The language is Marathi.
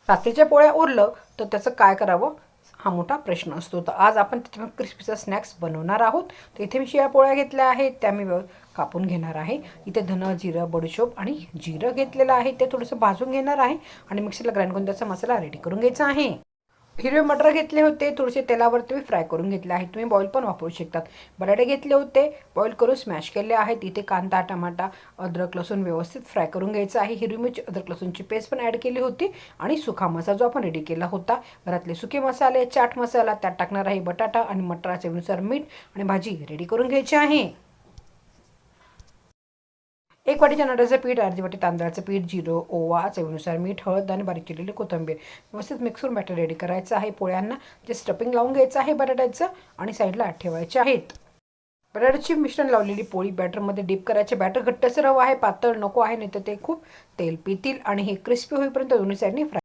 रात्रीच्या पोळ्या उरलं तर त्याचं काय करावं हा मोठा प्रश्न असतो. तर आज आपण त्याच्यामध्ये क्रिस्पीचा स्नॅक्स बनवणार आहोत. तर इथे मी शिळ्या पोळ्या घेतल्या आहेत, त्या मी कापून घेणार आहे. इथे धन, जिरं, बडीशोप आणि जिरं घेतलेलं आहे, ते थोडंसं भाजून घेणार आहे आणि मिक्सरला ग्राइंड करून त्याचा मसाला रेडी करून घ्यायचा आहे. हिरवे मटर घेतले होते, थोडेसे तेलावर तुम्ही फ्राय करून घेतले आहेत. तुम्ही बॉईल पण वापरू शकतात. बटाटे घेतले होते, बॉईल करून स्मॅश केले आहेत. इथे कांदा, टमाटा, अद्रक, लसूण व्यवस्थित फ्राय करून घ्यायचं आहे. हिरवी मिरची, अद्रक, लसूणची पेस्ट पण ॲड केली होती आणि सुका मसाला जो आपण रेडी केला होता. घरातले सुके मसाले, चाट मसाला, त्यात टाकणार आहे बटाटा आणि मटरा, चवीनुसार मीठ आणि भाजी रेडी करून घ्यायची आहे. 1 वाटी चण्याचं पीठ, अर्धी वाटी तांदळाचं पीठ, जिरं, ओवा, चवीनुसार मीठ, हळद आणि बारीक चिरलेली कोथिंबीर व्यवस्थित मिक्स करून बॅटर रेडी करायचं आहे. पोळ्यांना जे स्टफिंग लावून घ्यायचं आहे बटाट्याचं आणि साईडला ठेवायचे आहेत. बटाट्याची मिश्रण लावलेली पोळी बॅटरमध्ये डीप करायचे. बॅटर घट्टसर हवं आहे, पातळ नको आहे, नाही तर ते खूप तेल पितील आणि हे क्रिस्पी होईपर्यंत दोन्ही साईडनी फ्राय